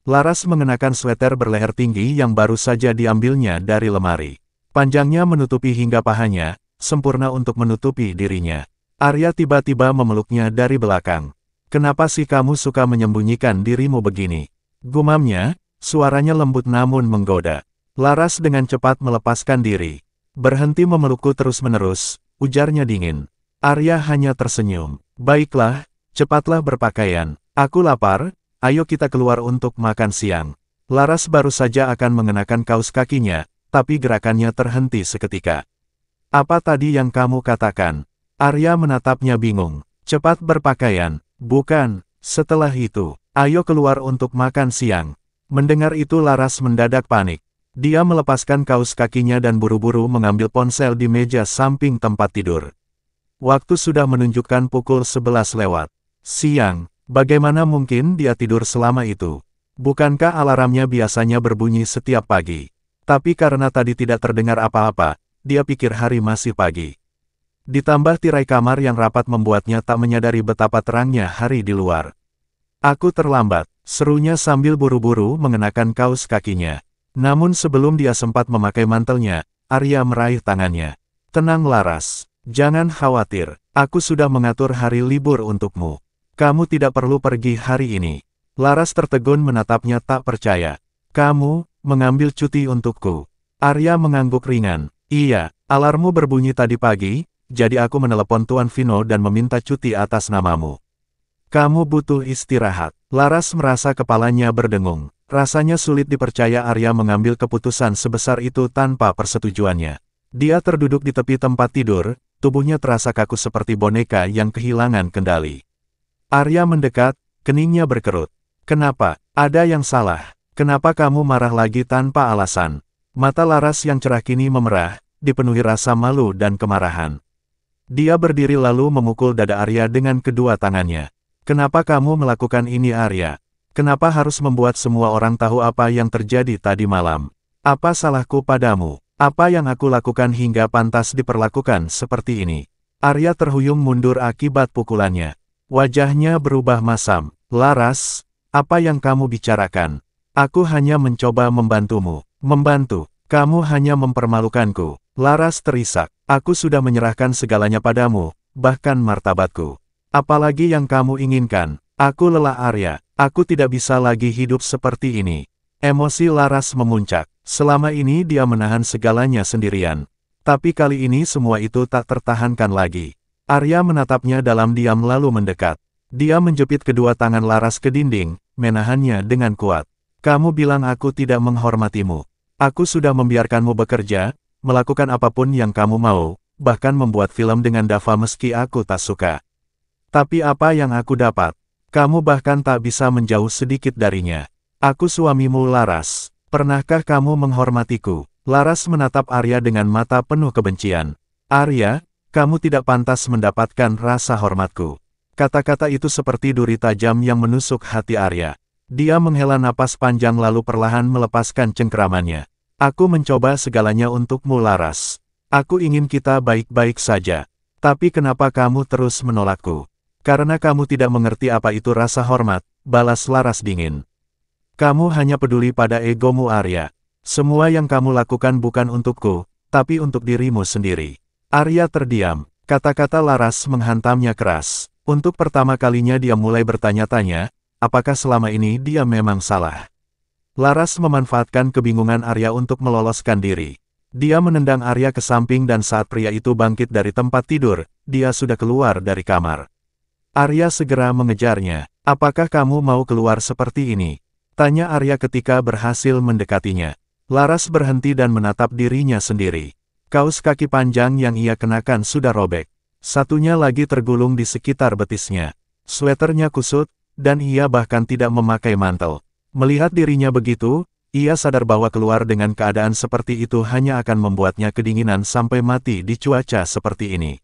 Laras mengenakan sweater berleher tinggi yang baru saja diambilnya dari lemari. Panjangnya menutupi hingga pahanya, sempurna untuk menutupi dirinya. Arya tiba-tiba memeluknya dari belakang. "Kenapa sih kamu suka menyembunyikan dirimu begini?" gumamnya, suaranya lembut namun menggoda. Laras dengan cepat melepaskan diri. "Berhenti memelukku terus-menerus," ujarnya dingin. Arya hanya tersenyum. "Baiklah, cepatlah berpakaian. Aku lapar, ayo kita keluar untuk makan siang." Laras baru saja akan mengenakan kaus kakinya, tapi gerakannya terhenti seketika. "Apa tadi yang kamu katakan?" Arya menatapnya bingung. "Cepat berpakaian." "Bukan, setelah itu, ayo keluar untuk makan siang." Mendengar itu Laras mendadak panik. Dia melepaskan kaus kakinya dan buru-buru mengambil ponsel di meja samping tempat tidur. Waktu sudah menunjukkan pukul 11 lewat. Siang, bagaimana mungkin dia tidur selama itu? Bukankah alarmnya biasanya berbunyi setiap pagi? Tapi karena tadi tidak terdengar apa-apa, dia pikir hari masih pagi. Ditambah tirai kamar yang rapat membuatnya tak menyadari betapa terangnya hari di luar. "Aku terlambat," serunya sambil buru-buru mengenakan kaus kakinya. Namun sebelum dia sempat memakai mantelnya, Arya meraih tangannya. "Tenang Laras, jangan khawatir, aku sudah mengatur hari libur untukmu. Kamu tidak perlu pergi hari ini." Laras tertegun menatapnya tak percaya. "Kamu, mengambil cuti untukku?" Arya mengangguk ringan. "Iya, alarmmu berbunyi tadi pagi, jadi aku menelepon Tuan Vino dan meminta cuti atas namamu. Kamu butuh istirahat." Laras merasa kepalanya berdengung. Rasanya sulit dipercaya Arya mengambil keputusan sebesar itu tanpa persetujuannya. Dia terduduk di tepi tempat tidur, tubuhnya terasa kaku seperti boneka yang kehilangan kendali. Arya mendekat, keningnya berkerut. "Kenapa? Ada yang salah? Kenapa kamu marah lagi tanpa alasan?" Mata Laras yang cerah kini memerah, dipenuhi rasa malu dan kemarahan. Dia berdiri lalu memukul dada Arya dengan kedua tangannya. "Kenapa kamu melakukan ini Arya? Kenapa harus membuat semua orang tahu apa yang terjadi tadi malam? Apa salahku padamu? Apa yang aku lakukan hingga pantas diperlakukan seperti ini?" Arya terhuyung mundur akibat pukulannya. Wajahnya berubah masam. "Laras, apa yang kamu bicarakan? Aku hanya mencoba membantumu." "Membantu? Kamu hanya mempermalukanku." Laras terisak. "Aku sudah menyerahkan segalanya padamu, bahkan martabatku. Apalagi yang kamu inginkan?" "Aku lelah Arya, aku tidak bisa lagi hidup seperti ini." Emosi Laras memuncak. Selama ini dia menahan segalanya sendirian. Tapi kali ini semua itu tak tertahankan lagi. Arya menatapnya dalam diam lalu mendekat. Dia menjepit kedua tangan Laras ke dinding, menahannya dengan kuat. "Kamu bilang aku tidak menghormatimu. Aku sudah membiarkanmu bekerja, melakukan apapun yang kamu mau, bahkan membuat film dengan Dava meski aku tak suka. Tapi apa yang aku dapat? Kamu bahkan tak bisa menjauh sedikit darinya. Aku suamimu Laras. Pernahkah kamu menghormatiku?" Laras menatap Arya dengan mata penuh kebencian. "Arya, kamu tidak pantas mendapatkan rasa hormatku." Kata-kata itu seperti duri tajam yang menusuk hati Arya. Dia menghela napas panjang lalu perlahan melepaskan cengkeramannya. "Aku mencoba segalanya untukmu Laras. Aku ingin kita baik-baik saja. Tapi kenapa kamu terus menolakku?" "Karena kamu tidak mengerti apa itu rasa hormat," balas Laras dingin. "Kamu hanya peduli pada egomu Arya. Semua yang kamu lakukan bukan untukku, tapi untuk dirimu sendiri." Arya terdiam. Kata-kata Laras menghantamnya keras. Untuk pertama kalinya dia mulai bertanya-tanya, apakah selama ini dia memang salah. Laras memanfaatkan kebingungan Arya untuk meloloskan diri. Dia menendang Arya ke samping dan saat pria itu bangkit dari tempat tidur, dia sudah keluar dari kamar. Arya segera mengejarnya. "Apakah kamu mau keluar seperti ini?" tanya Arya ketika berhasil mendekatinya. Laras berhenti dan menatap dirinya sendiri. Kaus kaki panjang yang ia kenakan sudah robek. Satunya lagi tergulung di sekitar betisnya. Sweaternya kusut, dan ia bahkan tidak memakai mantel. Melihat dirinya begitu, ia sadar bahwa keluar dengan keadaan seperti itu hanya akan membuatnya kedinginan sampai mati di cuaca seperti ini.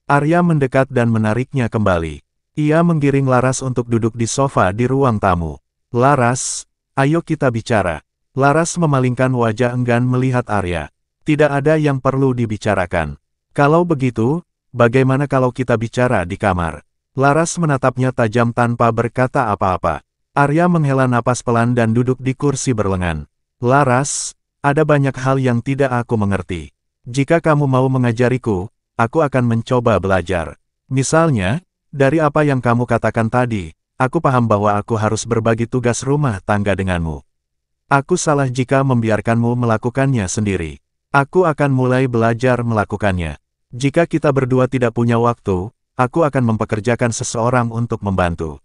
Arya mendekat dan menariknya kembali. Ia menggiring Laras untuk duduk di sofa di ruang tamu. "Laras, ayo kita bicara." Laras memalingkan wajah enggan melihat Arya. "Tidak ada yang perlu dibicarakan. Kalau begitu, bagaimana kalau kita bicara di kamar?" Laras menatapnya tajam tanpa berkata apa-apa. Arya menghela napas pelan dan duduk di kursi berlengan. Laras, ada banyak hal yang tidak aku mengerti. Jika kamu mau mengajariku, aku akan mencoba belajar. Misalnya, dari apa yang kamu katakan tadi, aku paham bahwa aku harus berbagi tugas rumah tangga denganmu. Aku salah jika membiarkanmu melakukannya sendiri. Aku akan mulai belajar melakukannya. Jika kita berdua tidak punya waktu, aku akan mempekerjakan seseorang untuk membantu.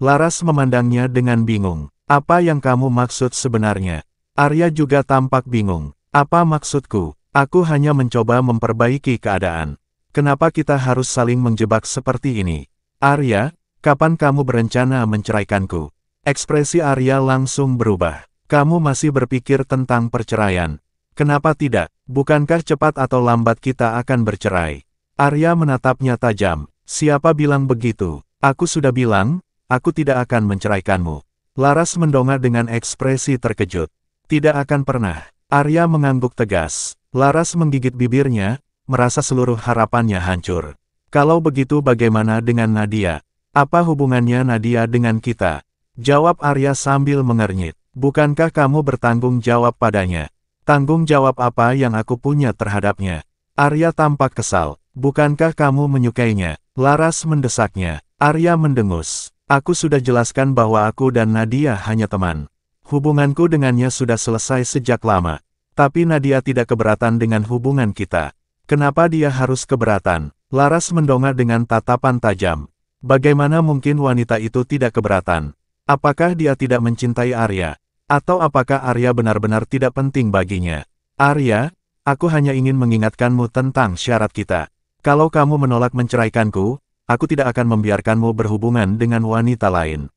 Laras memandangnya dengan bingung. Apa yang kamu maksud sebenarnya? Arya juga tampak bingung. Apa maksudku? Aku hanya mencoba memperbaiki keadaan. Kenapa kita harus saling menjebak seperti ini? Arya, kapan kamu berencana menceraikanku? Ekspresi Arya langsung berubah. Kamu masih berpikir tentang perceraian. Kenapa tidak? Bukankah cepat atau lambat kita akan bercerai? Arya menatapnya tajam. Siapa bilang begitu? Aku sudah bilang, aku tidak akan menceraikanmu. Laras mendongak dengan ekspresi terkejut. Tidak akan pernah. Arya mengangguk tegas. Laras menggigit bibirnya, merasa seluruh harapannya hancur. Kalau begitu bagaimana dengan Nadia? Apa hubungannya Nadia dengan kita? Jawab Arya sambil mengernyit. Bukankah kamu bertanggung jawab padanya? Tanggung jawab apa yang aku punya terhadapnya? Arya tampak kesal. Bukankah kamu menyukainya? Laras mendesaknya. Arya mendengus. Aku sudah jelaskan bahwa aku dan Nadia hanya teman. Hubunganku dengannya sudah selesai sejak lama. Tapi Nadia tidak keberatan dengan hubungan kita. Kenapa dia harus keberatan? Laras mendongak dengan tatapan tajam. Bagaimana mungkin wanita itu tidak keberatan? Apakah dia tidak mencintai Arya? Atau apakah Arya benar-benar tidak penting baginya? Arya, aku hanya ingin mengingatkanmu tentang syarat kita. Kalau kamu menolak menceraikanku, aku tidak akan membiarkanmu berhubungan dengan wanita lain.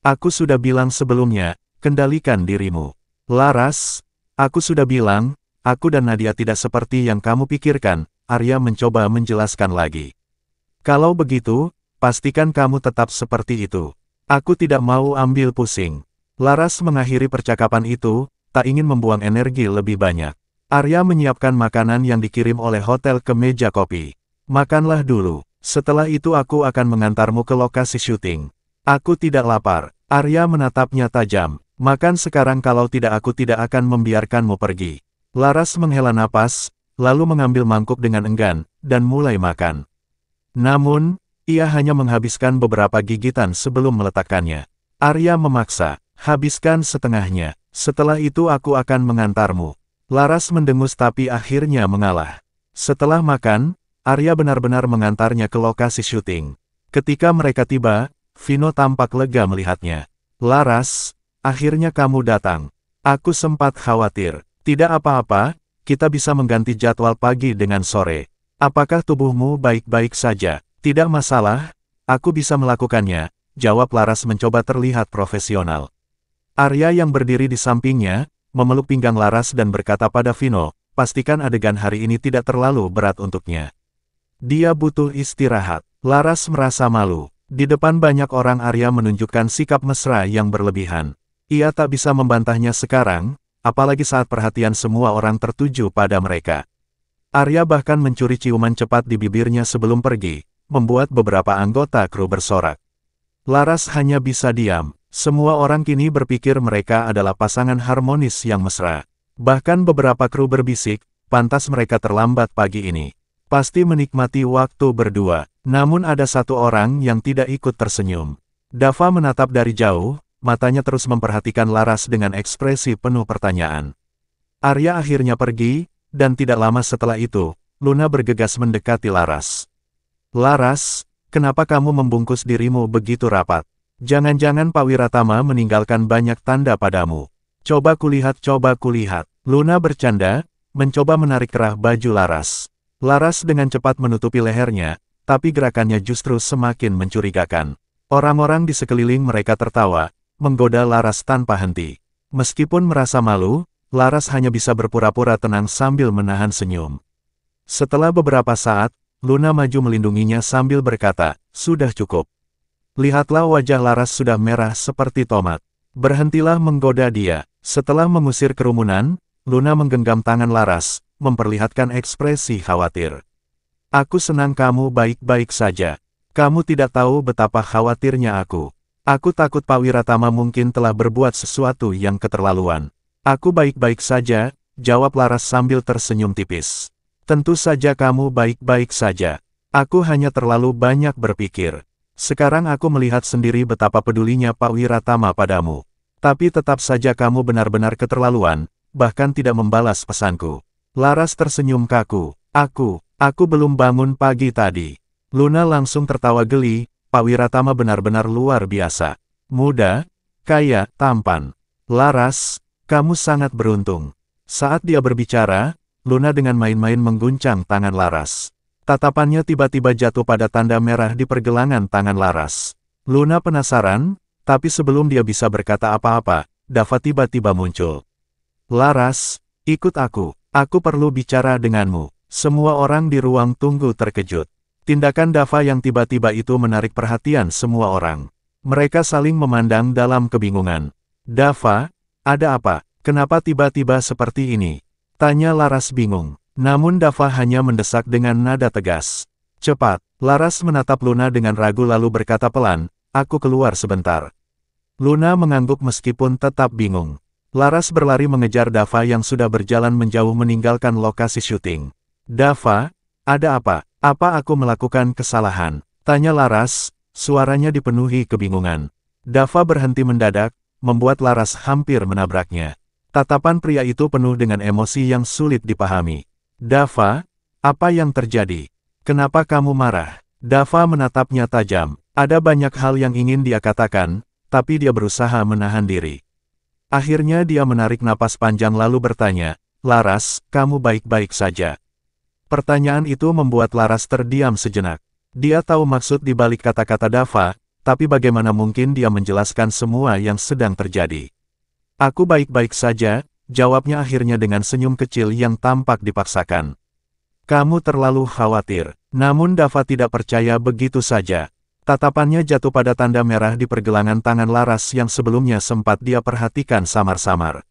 Aku sudah bilang sebelumnya, kendalikan dirimu. Laras, aku sudah bilang, aku dan Nadia tidak seperti yang kamu pikirkan, Arya mencoba menjelaskan lagi. Kalau begitu, pastikan kamu tetap seperti itu. Aku tidak mau ambil pusing. Laras mengakhiri percakapan itu, tak ingin membuang energi lebih banyak. Arya menyiapkan makanan yang dikirim oleh hotel ke meja kopi. Makanlah dulu. Setelah itu aku akan mengantarmu ke lokasi syuting. Aku tidak lapar. Arya menatapnya tajam. Makan sekarang kalau tidak aku tidak akan membiarkanmu pergi. Laras menghela napas, lalu mengambil mangkuk dengan enggan, dan mulai makan. Namun, ia hanya menghabiskan beberapa gigitan sebelum meletakkannya. Arya memaksa, habiskan setengahnya. Setelah itu aku akan mengantarmu. Laras mendengus tapi akhirnya mengalah. Setelah makan, Arya benar-benar mengantarnya ke lokasi syuting. Ketika mereka tiba, Vino tampak lega melihatnya. Laras, akhirnya kamu datang. Aku sempat khawatir. Tidak apa-apa, kita bisa mengganti jadwal pagi dengan sore. Apakah tubuhmu baik-baik saja? Tidak masalah, aku bisa melakukannya, jawab Laras mencoba terlihat profesional. Arya yang berdiri di sampingnya, memeluk pinggang Laras dan berkata pada Vino, pastikan adegan hari ini tidak terlalu berat untuknya. Dia butuh istirahat. Laras merasa malu. Di depan banyak orang Arya menunjukkan sikap mesra yang berlebihan. Ia tak bisa membantahnya sekarang, apalagi saat perhatian semua orang tertuju pada mereka. Arya bahkan mencuri ciuman cepat di bibirnya sebelum pergi, membuat beberapa anggota kru bersorak. Laras hanya bisa diam. Semua orang kini berpikir mereka adalah pasangan harmonis yang mesra. Bahkan beberapa kru berbisik, pantas mereka terlambat pagi ini. Pasti menikmati waktu berdua. Namun ada satu orang yang tidak ikut tersenyum. Dava menatap dari jauh, matanya terus memperhatikan Laras dengan ekspresi penuh pertanyaan. Arya akhirnya pergi, dan tidak lama setelah itu, Luna bergegas mendekati Laras. Laras, kenapa kamu membungkus dirimu begitu rapat? Jangan-jangan Pak Wiratama meninggalkan banyak tanda padamu. Coba kulihat. Luna bercanda, mencoba menarik kerah baju Laras. Laras dengan cepat menutupi lehernya, tapi gerakannya justru semakin mencurigakan. Orang-orang di sekeliling mereka tertawa, menggoda Laras tanpa henti. Meskipun merasa malu, Laras hanya bisa berpura-pura tenang sambil menahan senyum. Setelah beberapa saat, Luna maju melindunginya sambil berkata, sudah cukup. Lihatlah wajah Laras sudah merah seperti tomat. Berhentilah menggoda dia. Setelah mengusir kerumunan, Luna menggenggam tangan Laras, memperlihatkan ekspresi khawatir. Aku senang kamu baik-baik saja. Kamu tidak tahu betapa khawatirnya aku. Aku takut Pak Wiratama mungkin telah berbuat sesuatu yang keterlaluan. Aku baik-baik saja, jawab Laras sambil tersenyum tipis. Tentu saja kamu baik-baik saja. Aku hanya terlalu banyak berpikir. Sekarang aku melihat sendiri betapa pedulinya Pak Wiratama padamu. Tapi tetap saja kamu benar-benar keterlaluan, bahkan tidak membalas pesanku. Laras tersenyum kaku. Aku belum bangun pagi tadi. Luna langsung tertawa geli. Pak Wiratama benar-benar luar biasa. Muda, kaya, tampan. Laras, kamu sangat beruntung. Saat dia berbicara, Luna dengan main-main mengguncang tangan Laras. Tatapannya tiba-tiba jatuh pada tanda merah di pergelangan tangan Laras. Luna penasaran, tapi sebelum dia bisa berkata apa-apa, Dava tiba-tiba muncul. Laras, ikut aku. Aku perlu bicara denganmu. Semua orang di ruang tunggu terkejut. Tindakan Dava yang tiba-tiba itu menarik perhatian semua orang. Mereka saling memandang dalam kebingungan. Dava, ada apa? Kenapa tiba-tiba seperti ini? Tanya Laras bingung. Namun Dava hanya mendesak dengan nada tegas. Cepat. Laras menatap Luna dengan ragu lalu berkata pelan, aku keluar sebentar. Luna mengangguk meskipun tetap bingung. Laras berlari mengejar Dava yang sudah berjalan menjauh meninggalkan lokasi syuting. Dava, ada apa? Apa aku melakukan kesalahan? Tanya Laras, suaranya dipenuhi kebingungan. Dava berhenti mendadak, membuat Laras hampir menabraknya. Tatapan pria itu penuh dengan emosi yang sulit dipahami. Dava, apa yang terjadi? Kenapa kamu marah? Dava menatapnya tajam. Ada banyak hal yang ingin dia katakan, tapi dia berusaha menahan diri. Akhirnya dia menarik napas panjang lalu bertanya, Laras, kamu baik-baik saja? Pertanyaan itu membuat Laras terdiam sejenak. Dia tahu maksud di balik kata-kata Dava, tapi bagaimana mungkin dia menjelaskan semua yang sedang terjadi? Aku baik-baik saja, jawabnya akhirnya dengan senyum kecil yang tampak dipaksakan. Kamu terlalu khawatir. Namun Dava tidak percaya begitu saja. Tatapannya jatuh pada tanda merah di pergelangan tangan Laras yang sebelumnya sempat dia perhatikan samar-samar.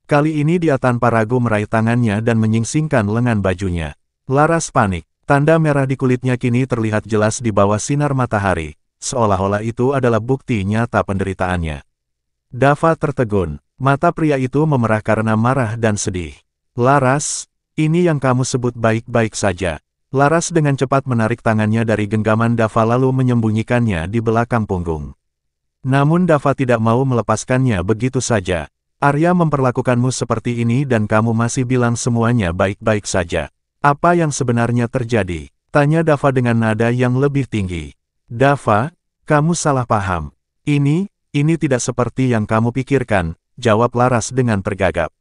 Kali ini dia tanpa ragu meraih tangannya dan menyingsingkan lengan bajunya. Laras panik. Tanda merah di kulitnya kini terlihat jelas di bawah sinar matahari, seolah-olah itu adalah bukti nyata penderitaannya. Dava tertegun. Mata pria itu memerah karena marah dan sedih. Laras, ini yang kamu sebut baik-baik saja. Laras dengan cepat menarik tangannya dari genggaman Dava lalu menyembunyikannya di belakang punggung. Namun Dava tidak mau melepaskannya begitu saja. Arya memperlakukanmu seperti ini dan kamu masih bilang semuanya baik-baik saja. Apa yang sebenarnya terjadi? Tanya Dava dengan nada yang lebih tinggi. Dava, kamu salah paham. Ini tidak seperti yang kamu pikirkan, jawab Laras dengan tergagap.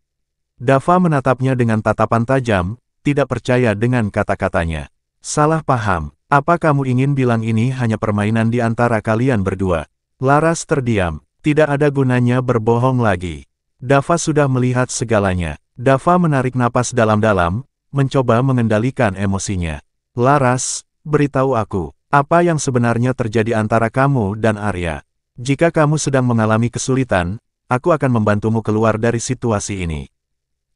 Dava menatapnya dengan tatapan tajam, tidak percaya dengan kata-katanya. Salah paham, apa kamu ingin bilang ini hanya permainan di antara kalian berdua? Laras terdiam, tidak ada gunanya berbohong lagi. Dava sudah melihat segalanya. Dava menarik napas dalam-dalam, mencoba mengendalikan emosinya. Laras, beritahu aku, apa yang sebenarnya terjadi antara kamu dan Arya? Jika kamu sedang mengalami kesulitan, aku akan membantumu keluar dari situasi ini.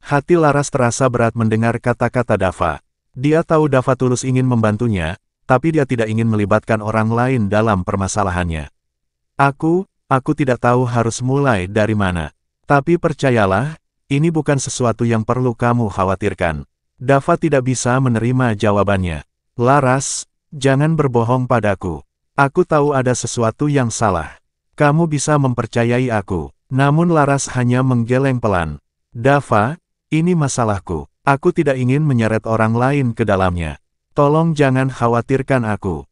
Hati Laras terasa berat mendengar kata-kata Dava. Dia tahu Dava tulus ingin membantunya, tapi dia tidak ingin melibatkan orang lain dalam permasalahannya. Aku tidak tahu harus mulai dari mana. Tapi percayalah, ini bukan sesuatu yang perlu kamu khawatirkan. Dava tidak bisa menerima jawabannya. Laras, jangan berbohong padaku. Aku tahu ada sesuatu yang salah. Kamu bisa mempercayai aku. Namun Laras hanya menggeleng pelan. Dava, ini masalahku. Aku tidak ingin menyeret orang lain ke dalamnya. Tolong jangan khawatirkan aku.